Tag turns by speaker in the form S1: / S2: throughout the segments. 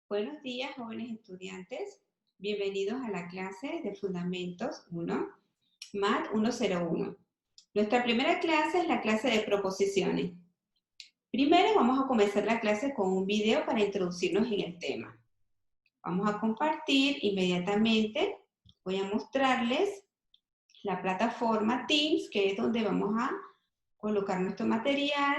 S1: Buenos días, jóvenes estudiantes. Bienvenidos a la clase de Fundamentos 1, MAT 101. Nuestra primera clase es la clase de proposiciones. Primero vamos a comenzar la clase con un video para introducirnos en el tema. Vamos a compartir inmediatamente. Voy a mostrarles la plataforma Teams, que es donde vamos a colocar nuestro material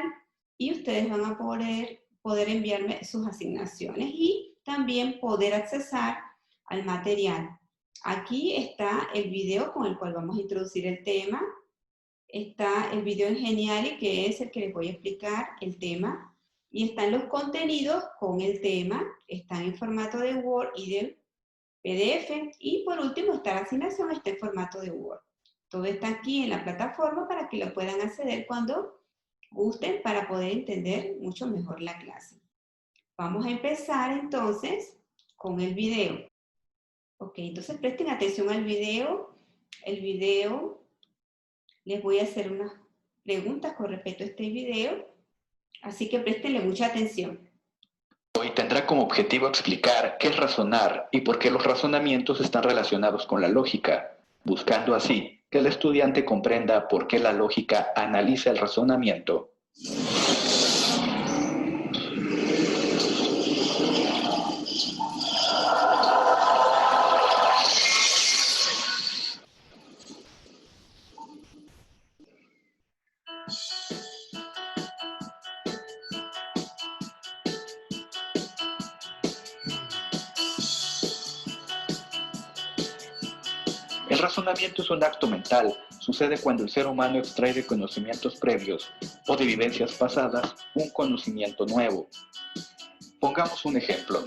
S1: y ustedes van a poder enviarme sus asignaciones y también poder accesar al material. Aquí está el video con el cual vamos a introducir el tema. Está el video en Geniali, que es el que les voy a explicar el tema. Y están los contenidos con el tema. Están en formato de Word y de PDF. Y por último está la asignación, está en formato de Word. Todo está aquí en la plataforma para que lo puedan acceder cuando gusten para poder entender mucho mejor la clase. Vamos a empezar entonces con el video. Ok, entonces presten atención al video. El video, les voy a hacer unas preguntas con respecto a este video, así que préstenle mucha atención.
S2: Hoy tendrá como objetivo explicar qué es razonar y por qué los razonamientos están relacionados con la lógica, buscando así que el estudiante comprenda por qué la lógica analiza el razonamiento. El razonamiento es un acto mental. Sucede cuando el ser humano extrae de conocimientos previos o de vivencias pasadas un conocimiento nuevo. Pongamos un ejemplo.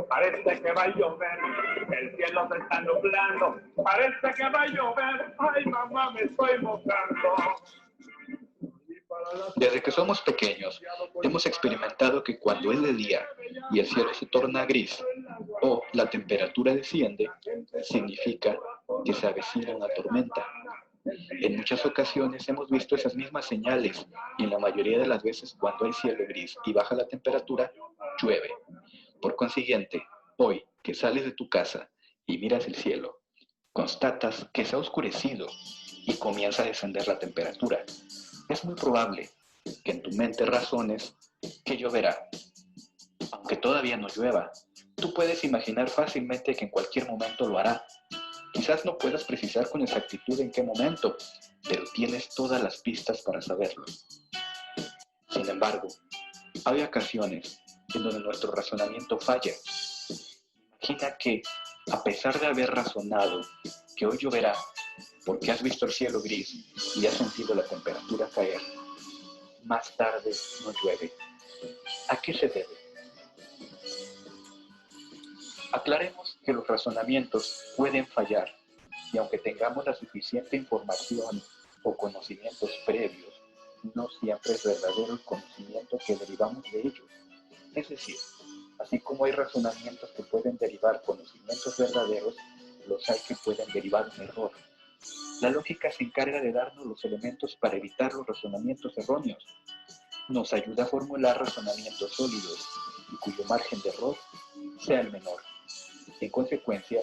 S3: Parece que va a llover, el cielo se está nublando. Parece que va a llover, ay mamá, me estoy mojando.
S2: Desde que somos pequeños, hemos experimentado que cuando es de día y el cielo se torna gris o la temperatura desciende, significa que se avecina una tormenta. En muchas ocasiones hemos visto esas mismas señales y en la mayoría de las veces cuando hay cielo gris y baja la temperatura, llueve. Por consiguiente, hoy que sales de tu casa y miras el cielo, constatas que se ha oscurecido y comienza a descender la temperatura. Es muy probable que en tu mente razones que lloverá. Aunque todavía no llueva, tú puedes imaginar fácilmente que en cualquier momento lo hará. Quizás no puedas precisar con exactitud en qué momento, pero tienes todas las pistas para saberlo. Sin embargo, hay ocasiones en donde nuestro razonamiento falla. Imagina que, a pesar de haber razonado que hoy lloverá, porque has visto el cielo gris y has sentido la temperatura caer, más tarde no llueve. ¿A qué se debe? Aclaremos que los razonamientos pueden fallar y aunque tengamos la suficiente información o conocimientos previos, no siempre es verdadero el conocimiento que derivamos de ellos. Es decir, así como hay razonamientos que pueden derivar conocimientos verdaderos, los hay que pueden derivar un error. La lógica se encarga de darnos los elementos para evitar los razonamientos erróneos. Nos ayuda a formular razonamientos sólidos y cuyo margen de error sea el menor. En consecuencia,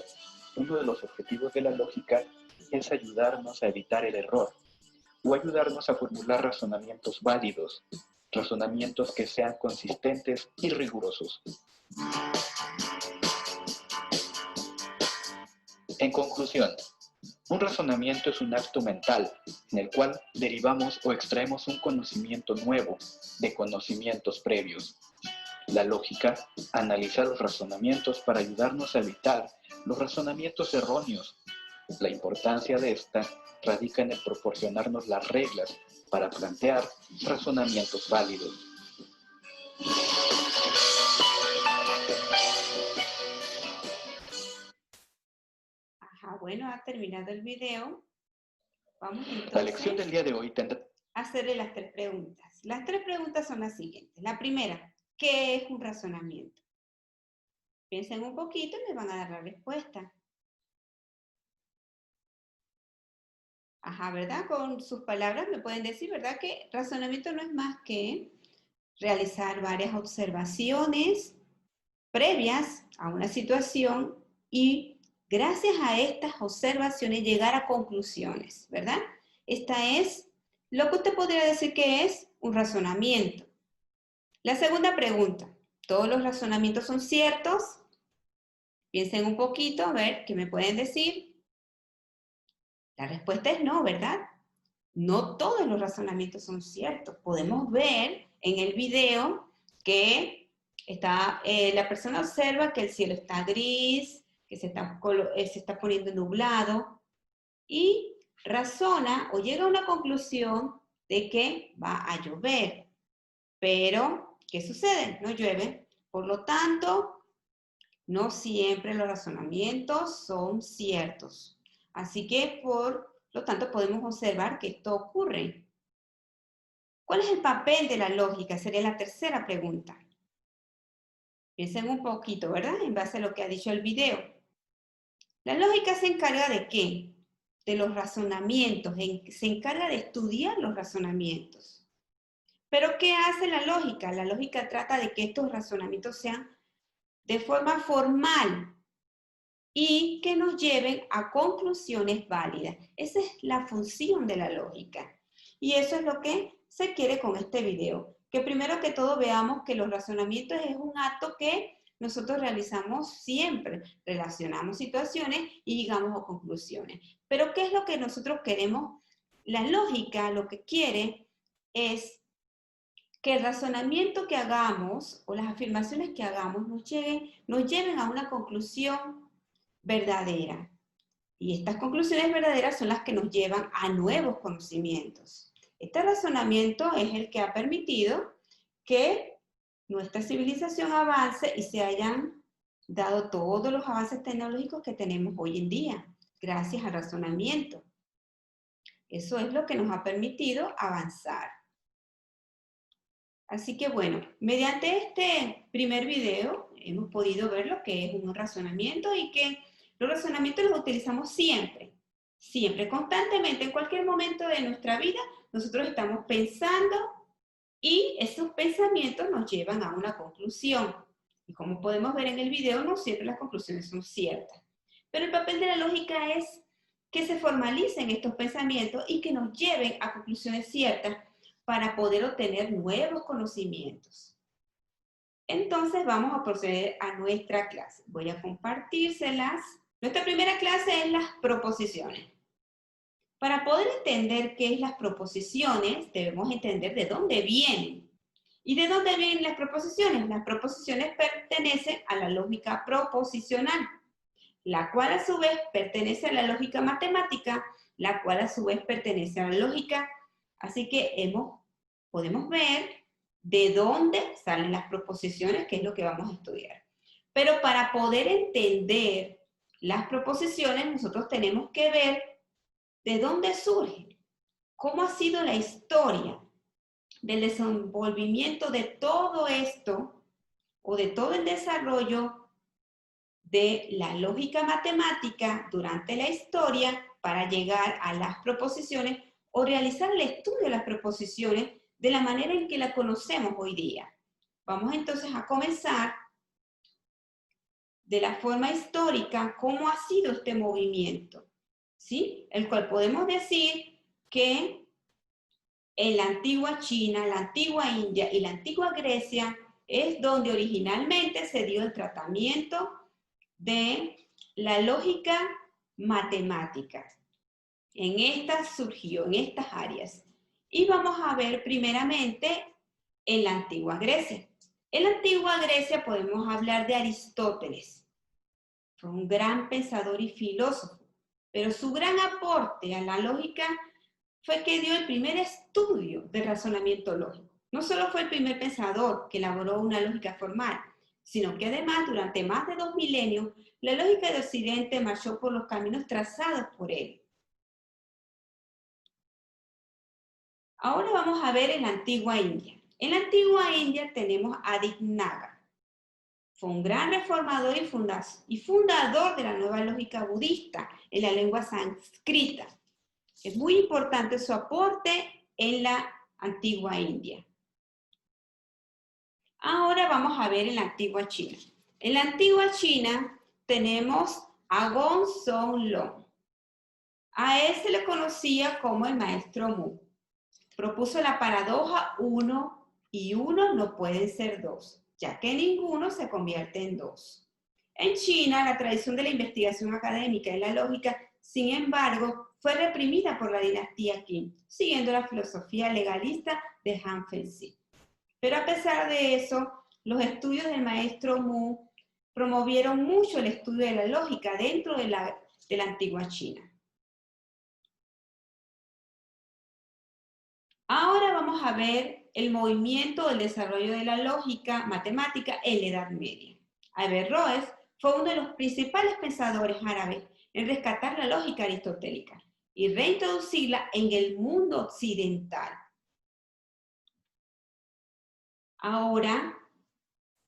S2: uno de los objetivos de la lógica es ayudarnos a evitar el error o ayudarnos a formular razonamientos válidos, razonamientos que sean consistentes y rigurosos. En conclusión, un razonamiento es un acto mental en el cual derivamos o extraemos un conocimiento nuevo de conocimientos previos. La lógica analiza los razonamientos para ayudarnos a evitar los razonamientos erróneos. La importancia de esta radica en el proporcionarnos las reglas para plantear razonamientos válidos.
S1: Bueno, ha terminado el video. Vamos entonces
S2: La lección del día de hoy tendrá
S1: a hacerle las 3 preguntas. Las 3 preguntas son las siguientes. La primera, ¿qué es un razonamiento? Piensen un poquito y me van a dar la respuesta. Ajá, ¿verdad? Con sus palabras me pueden decir, ¿verdad? Que razonamiento no es más que realizar varias observaciones previas a una situación y gracias a estas observaciones llegar a conclusiones, ¿verdad? Esta es lo que usted podría decir que es un razonamiento. La segunda pregunta, ¿todos los razonamientos son ciertos? Piensen un poquito, a ver, ¿qué me pueden decir? La respuesta es no, ¿verdad? No todos los razonamientos son ciertos. Podemos ver en el video que la persona observa que el cielo está gris, que se está poniendo nublado y razona o llega a una conclusión de que va a llover. Pero, ¿qué sucede? No llueve. Por lo tanto, no siempre los razonamientos son ciertos. Así que, por lo tanto, podemos observar que esto ocurre. ¿Cuál es el papel de la lógica? Sería la tercera pregunta. Piensen un poquito, ¿verdad? En base a lo que ha dicho el video. La lógica se encarga de qué? De los razonamientos. Se encarga de estudiar los razonamientos. ¿Pero qué hace la lógica? La lógica trata de que estos razonamientos sean de forma formal y que nos lleven a conclusiones válidas. Esa es la función de la lógica. Y eso es lo que se quiere con este video. Que primero que todo veamos que los razonamientos es un acto que nosotros realizamos siempre. Relacionamos situaciones y llegamos a conclusiones. Pero ¿qué es lo que nosotros queremos? La lógica lo que quiere es que el razonamiento que hagamos o las afirmaciones que hagamos nos lleven a una conclusión verdadera. Y estas conclusiones verdaderas son las que nos llevan a nuevos conocimientos. Este razonamiento es el que ha permitido que nuestra civilización avance y se hayan dado todos los avances tecnológicos que tenemos hoy en día, gracias al razonamiento. Eso es lo que nos ha permitido avanzar. Así que bueno, mediante este primer video hemos podido ver lo que es un razonamiento y que los razonamientos los utilizamos siempre, siempre, constantemente, en cualquier momento de nuestra vida, nosotros estamos pensando y esos pensamientos nos llevan a una conclusión. Y como podemos ver en el video, no siempre las conclusiones son ciertas. Pero el papel de la lógica es que se formalicen estos pensamientos y que nos lleven a conclusiones ciertas para poder obtener nuevos conocimientos. Entonces vamos a proceder a nuestra clase. Voy a compartírselas. Nuestra primera clase es las proposiciones. Para poder entender qué es las proposiciones, debemos entender de dónde vienen. ¿Y de dónde vienen las proposiciones? Las proposiciones pertenecen a la lógica proposicional, la cual a su vez pertenece a la lógica matemática, la cual a su vez pertenece a la lógica. Así que podemos ver de dónde salen las proposiciones, que es lo que vamos a estudiar. Pero para poder entender las proposiciones, nosotros tenemos que ver de dónde surgen, cómo ha sido la historia del desenvolvimiento de todo esto, o de todo el desarrollo de la lógica matemática durante la historia para llegar a las proposiciones o realizar el estudio de las proposiciones de la manera en que la conocemos hoy día. Vamos entonces a comenzar de la forma histórica cómo ha sido este movimiento, ¿sí? El cual podemos decir que en la antigua China, la antigua India y la antigua Grecia es donde originalmente se dio el tratamiento de la lógica matemática. En estas surgió, en estas áreas. Y vamos a ver primeramente en la antigua Grecia. En la antigua Grecia podemos hablar de Aristóteles. Fue un gran pensador y filósofo, pero su gran aporte a la lógica fue que dio el primer estudio de razonamiento lógico. No solo fue el primer pensador que elaboró una lógica formal, sino que además durante más de 2 milenios la lógica de Occidente marchó por los caminos trazados por él. Ahora vamos a ver en la antigua India. En la antigua India tenemos a Dignaga. Fue un gran reformador y fundador de la nueva lógica budista en la lengua sánscrita. Es muy importante su aporte en la antigua India. Ahora vamos a ver en la antigua China. En la antigua China tenemos a Gongsun Long. A él se le conocía como el maestro Mu. Propuso la paradoja 1 y 1 no pueden ser 2, ya que ninguno se convierte en 2. En China, la tradición de la investigación académica y la lógica, sin embargo, fue reprimida por la dinastía Qin, siguiendo la filosofía legalista de Han Fengxi. Pero a pesar de eso, los estudios del maestro Mu promovieron mucho el estudio de la lógica dentro de la antigua China. Ahora vamos a ver el movimiento del desarrollo de la lógica matemática en la Edad Media. Averroes fue uno de los principales pensadores árabes en rescatar la lógica aristotélica y reintroducirla en el mundo occidental. Ahora,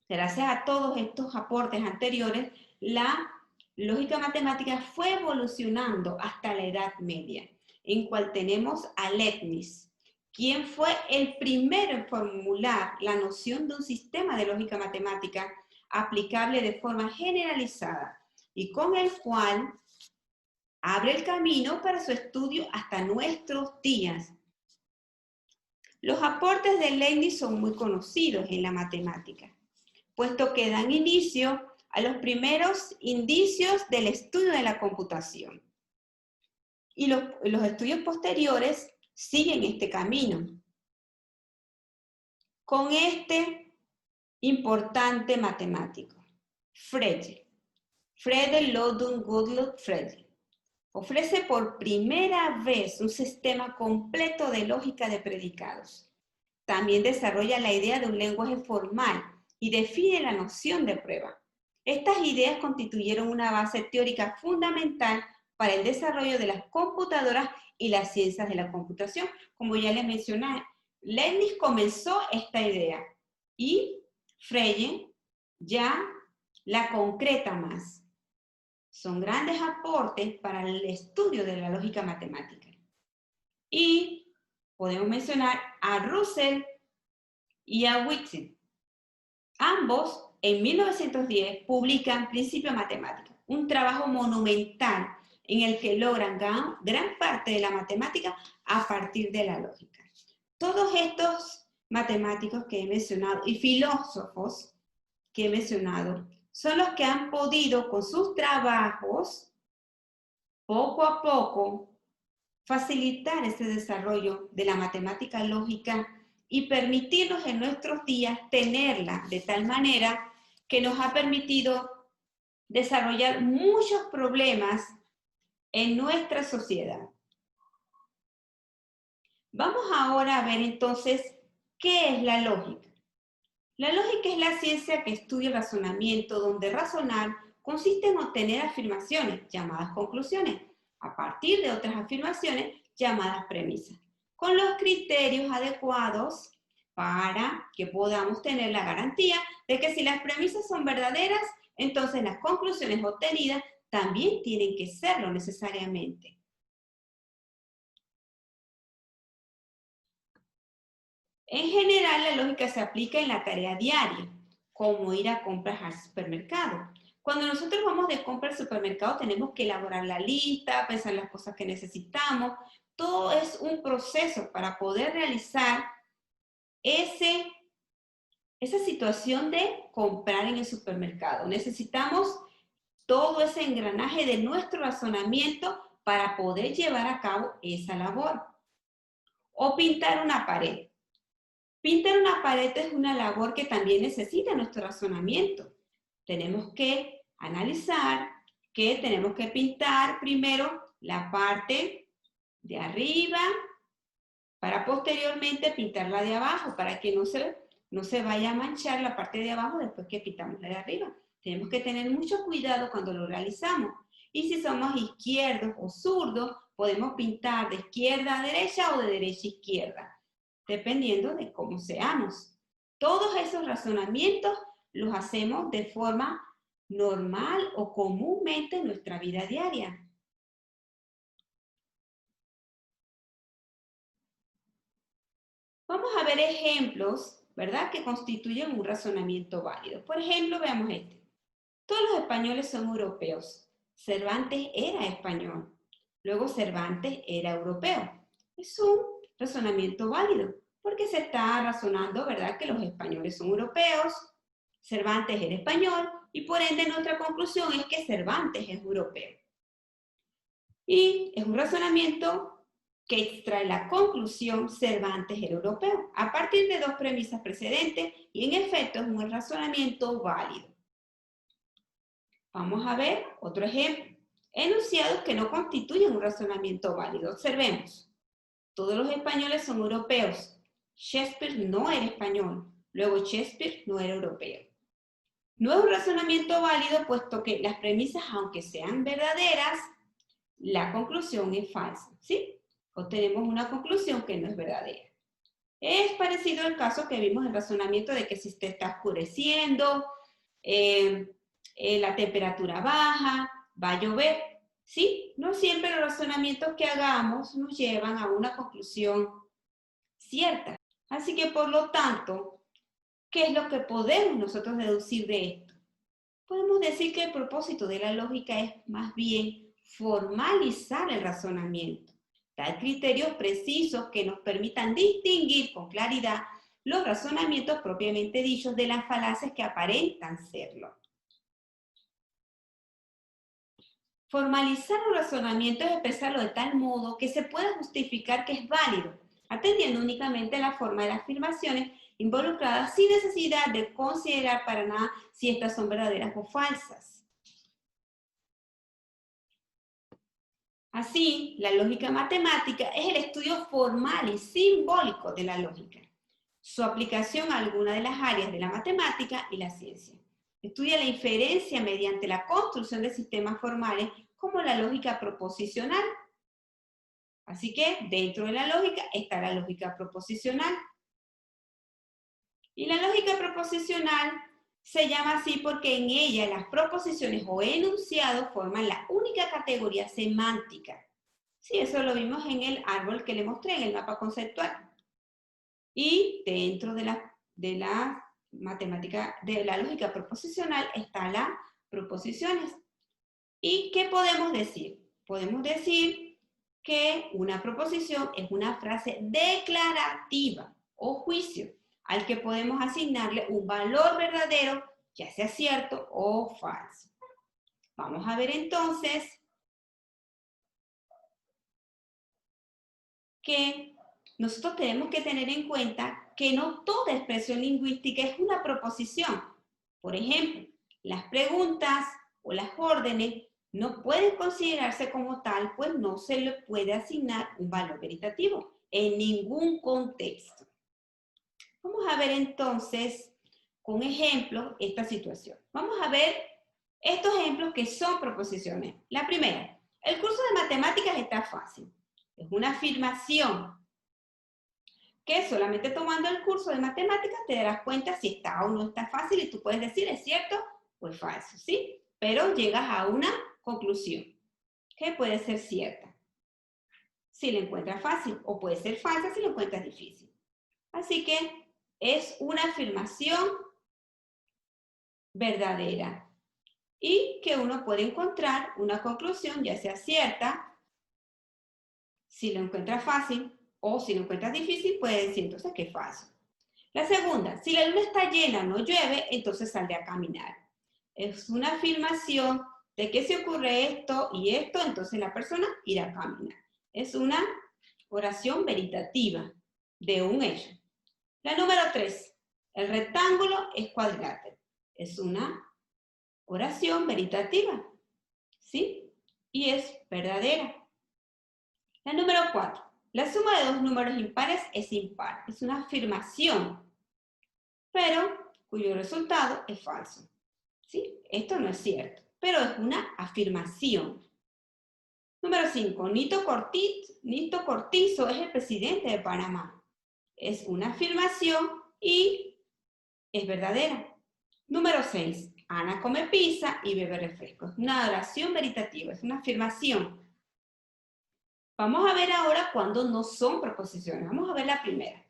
S1: gracias a todos estos aportes anteriores, la lógica matemática fue evolucionando hasta la Edad Media, en cual tenemos a Leibniz, quien fue el primero en formular la noción de un sistema de lógica matemática aplicable de forma generalizada y con el cual abre el camino para su estudio hasta nuestros días. Los aportes de Leibniz son muy conocidos en la matemática, puesto que dan inicio a los primeros indicios del estudio de la computación. Y los estudios posteriores siguen este camino. Con este importante matemático, Frege Ludwig Gottlob Frege, ofrece por primera vez un sistema completo de lógica de predicados. También desarrolla la idea de un lenguaje formal y define la noción de prueba. Estas ideas constituyeron una base teórica fundamental para el desarrollo de las computadoras y las ciencias de la computación. Como ya les mencioné, Leibniz comenzó esta idea y Frege ya la concreta más. Son grandes aportes para el estudio de la lógica matemática. Y podemos mencionar a Russell y a Whitfield. Ambos, en 1910, publican Principio Matemático, un trabajo monumental en el que logran gran parte de la matemática a partir de la lógica. Todos estos matemáticos que he mencionado y filósofos que he mencionado son los que han podido con sus trabajos, poco a poco, facilitar ese desarrollo de la matemática lógica y permitirnos en nuestros días tenerla de tal manera que nos ha permitido desarrollar muchos problemas en nuestra sociedad. Vamos ahora a ver entonces qué es la lógica. La lógica es la ciencia que estudia el razonamiento, donde razonar consiste en obtener afirmaciones, llamadas conclusiones, a partir de otras afirmaciones, llamadas premisas, con los criterios adecuados para que podamos tener la garantía de que si las premisas son verdaderas, entonces las conclusiones obtenidas también tienen que serlo necesariamente. En general, la lógica se aplica en la tarea diaria, como ir a compras al supermercado. Cuando nosotros vamos de compra al supermercado, tenemos que elaborar la lista, pensar las cosas que necesitamos. Todo es un proceso para poder realizar esa situación de comprar en el supermercado. Necesitamos todo ese engranaje de nuestro razonamiento para poder llevar a cabo esa labor. O pintar una pared. Pintar una pared es una labor que también necesita nuestro razonamiento. Tenemos que analizar que tenemos que pintar primero la parte de arriba para posteriormente pintar la de abajo para que no se vaya a manchar la parte de abajo después que pintamos la de arriba. Tenemos que tener mucho cuidado cuando lo realizamos. Y si somos izquierdos o zurdos, podemos pintar de izquierda a derecha o de derecha a izquierda, dependiendo de cómo seamos. Todos esos razonamientos los hacemos de forma normal o comúnmente en nuestra vida diaria. Vamos a ver ejemplos, ¿verdad?, que constituyen un razonamiento válido. Por ejemplo, veamos este. Todos los españoles son europeos. Cervantes era español. Luego Cervantes era europeo. Es un razonamiento válido, porque se está razonando, ¿verdad?, que los españoles son europeos, Cervantes era español, y por ende nuestra conclusión es que Cervantes es europeo. Y es un razonamiento que extrae la conclusión Cervantes era europeo, a partir de dos premisas precedentes, y en efecto es un razonamiento válido. Vamos a ver otro ejemplo. Enunciados que no constituyen un razonamiento válido. Observemos. Todos los españoles son europeos. Shakespeare no era español. Luego Shakespeare no era europeo. No es un razonamiento válido puesto que las premisas, aunque sean verdaderas, la conclusión es falsa, ¿sí? Obtenemos una conclusión que no es verdadera. Es parecido al caso que vimos en el razonamiento de que si se está oscureciendo, la temperatura baja, va a llover, ¿sí? No siempre los razonamientos que hagamos nos llevan a una conclusión cierta. Así que, por lo tanto, ¿qué es lo que podemos nosotros deducir de esto? Podemos decir que el propósito de la lógica es más bien formalizar el razonamiento, dar criterios precisos que nos permitan distinguir con claridad los razonamientos propiamente dichos de las falacias que aparentan serlo. Formalizar un razonamiento es expresarlo de tal modo que se pueda justificar que es válido, atendiendo únicamente a la forma de las afirmaciones involucradas sin necesidad de considerar para nada si estas son verdaderas o falsas. Así, la lógica matemática es el estudio formal y simbólico de la lógica, su aplicación a alguna de las áreas de la matemática y la ciencia. Estudia la inferencia mediante la construcción de sistemas formales como la lógica proposicional. Así que dentro de la lógica está la lógica proposicional. Y la lógica proposicional se llama así porque en ella las proposiciones o enunciados forman la única categoría semántica. Sí, eso lo vimos en el árbol que le mostré, en el mapa conceptual. Y dentro de la matemática, de la lógica proposicional, están las proposiciones. ¿Y qué podemos decir? Podemos decir que una proposición es una frase declarativa o juicio al que podemos asignarle un valor verdadero, ya sea cierto o falso. Vamos a ver entonces que nosotros tenemos que tener en cuenta que no toda expresión lingüística es una proposición. Por ejemplo, las preguntas o las órdenes no pueden considerarse como tal, pues no se le puede asignar un valor veritativo en ningún contexto. Vamos a ver entonces con ejemplos esta situación. Vamos a ver estos ejemplos que son proposiciones. La primera, el curso de matemáticas está fácil. Es una afirmación que solamente tomando el curso de matemáticas te darás cuenta si está o no está fácil y tú puedes decir es cierto o es falso, ¿sí? Pero llegas a una conclusión que puede ser cierta si la encuentras fácil o puede ser falsa si la encuentras difícil. Así que es una afirmación verdadera y que uno puede encontrar una conclusión ya sea cierta si lo encuentras fácil o si lo encuentras difícil puede decir entonces que es falso. La segunda, si la luna está llena o no llueve, entonces saldré a caminar. Es una afirmación de que si ocurre esto y esto, entonces la persona irá a caminar. Es una oración veritativa de un hecho. La número 3, el rectángulo es cuadrilátero. Es una oración veritativa, ¿sí? Y es verdadera. La número 4, la suma de dos números impares es impar. Es una afirmación, pero cuyo resultado es falso. ¿Sí? Esto no es cierto, pero es una afirmación. Número 5, Nito Cortizo es el presidente de Panamá. Es una afirmación y es verdadera. Número 6, Ana come pizza y bebe refresco. Es una oración veritativa, es una afirmación. Vamos a ver ahora cuándo no son proposiciones. Vamos a ver la primera.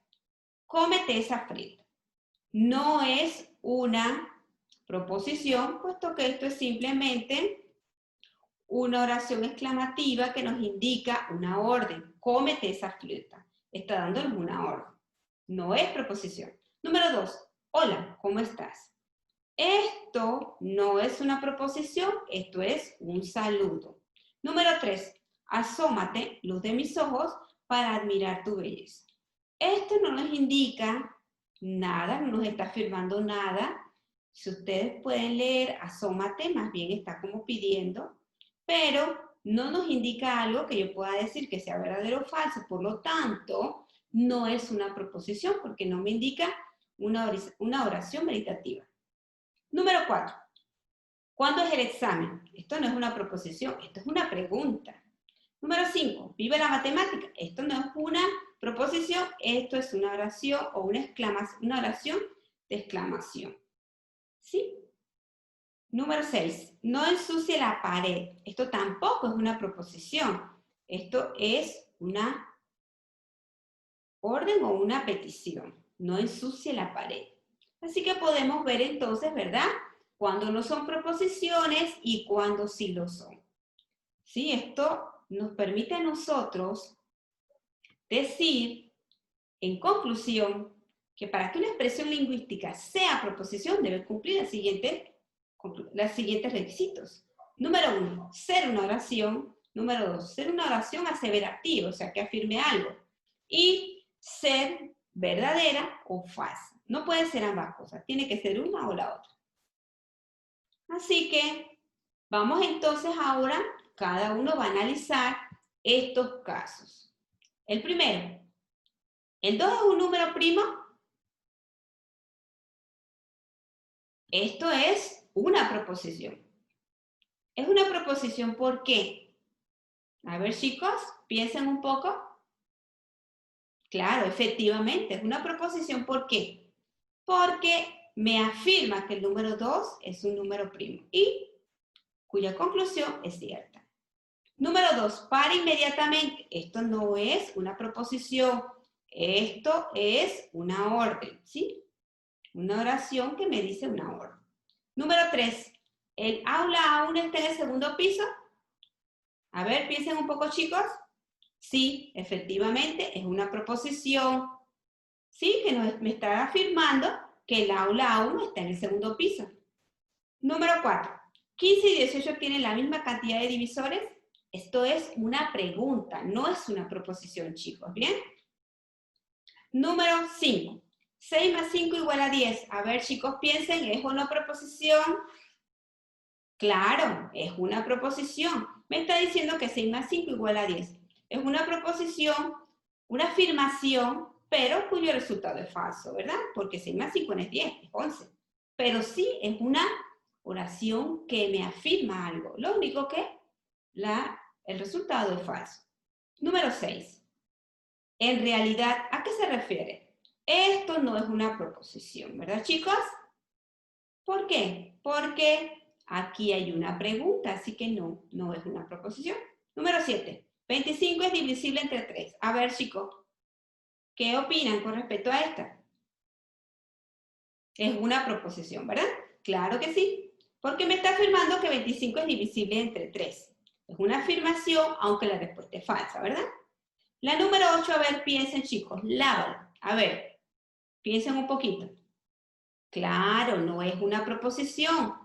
S1: cómete esa fruta. No es una proposición, puesto que esto es simplemente una oración exclamativa que nos indica una orden. Cómete esa fruta. Está dando alguna orden. No es proposición. Número 2. Hola, ¿cómo estás? Esto no es una proposición, esto es un saludo. Número 3. Asómate, luz de mis ojos, para admirar tu belleza. Esto no nos indica nada, no nos está afirmando nada. Si ustedes pueden leer, asómate, más bien está como pidiendo, pero no nos indica algo que yo pueda decir que sea verdadero o falso. Por lo tanto, no es una proposición porque no me indica una oración meditativa. Número 4. ¿Cuándo es el examen? Esto no es una proposición, esto es una pregunta. Número 5. ¿Vive la matemática? Esto no es una proposición, esto es una oración o una oración de exclamación. ¿Sí? Número 6. No ensucie la pared. Esto tampoco es una proposición. Esto es una orden o una petición. No ensucie la pared. Así que podemos ver entonces, ¿verdad? Cuando no son proposiciones y cuando sí lo son. ¿Sí? Esto nos permite a nosotros decir, en conclusión, que para que una expresión lingüística sea proposición debe cumplir los siguientes requisitos. Número 1, ser una oración. Número 2, ser una oración aseverativa, o sea, que afirme algo. Y ser verdadera o falsa. No puede ser ambas cosas, tiene que ser una o la otra. Así que vamos entonces ahora, cada uno va a analizar estos casos. El primero, ¿el 2 es un número primo? Esto es una proposición. Es una proposición, ¿por qué? A ver, chicos, piensen un poco. Claro, efectivamente, es una proposición, ¿por qué? Porque me afirma que el número 2 es un número primo y cuya conclusión es cierta. Número 2, para inmediatamente. Esto no es una proposición, esto es una orden, ¿sí? Una oración que me dice una orden. Número 3, ¿el aula aún está en el segundo piso? A ver, piensen un poco, chicos. Sí, efectivamente, es una proposición, ¿sí? Que me está afirmando que el aula aún está en el segundo piso. Número 4, ¿15 y 18 tienen la misma cantidad de divisores? Esto es una pregunta, no es una proposición, chicos, ¿bien? Número 5, 6 más 5 igual a 10. A ver, chicos, piensen, ¿es una proposición? Claro, es una proposición. Me está diciendo que 6 más 5 igual a 10. Es una proposición, una afirmación, pero cuyo resultado es falso, ¿verdad? Porque 6 más 5 no es 10, es 11. Pero sí es una oración que me afirma algo. Lo único que el resultado es falso. Número 6. En realidad, ¿a qué se refiere? Esto no es una proposición, ¿verdad, chicos? ¿Por qué? Porque aquí hay una pregunta, así que no es una proposición. Número 7. 25 es divisible entre 3. A ver, chicos, ¿qué opinan con respecto a esta? Es una proposición, ¿verdad? Claro que sí, porque me está afirmando que 25 es divisible entre 3. Es una afirmación, aunque la respuesta es falsa, ¿verdad? La número 8, a ver, piensen, chicos, lávalo. A ver, piensen un poquito. Claro, no es una proposición.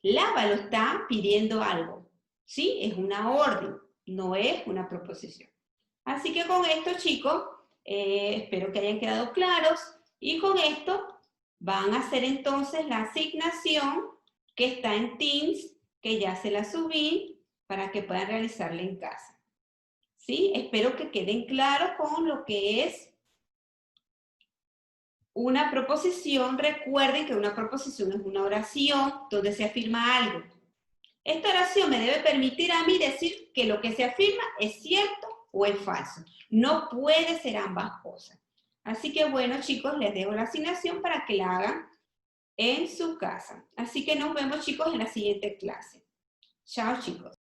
S1: Lávalo está pidiendo algo. ¿Sí? Es una orden, no es una proposición. Así que con esto, chicos, espero que hayan quedado claros. Y con esto van a hacer entonces la asignación que está en Teams, que ya se la subí, para que puedan realizarla en casa. ¿Sí? Espero que queden claros con lo que es una proposición. Recuerden que una proposición es una oración donde se afirma algo. Esta oración me debe permitir a mí decir que lo que se afirma es cierto o es falso. No puede ser ambas cosas. Así que bueno, chicos, les dejo la asignación para que la hagan en su casa. Así que nos vemos, chicos, en la siguiente clase. Chao, chicos.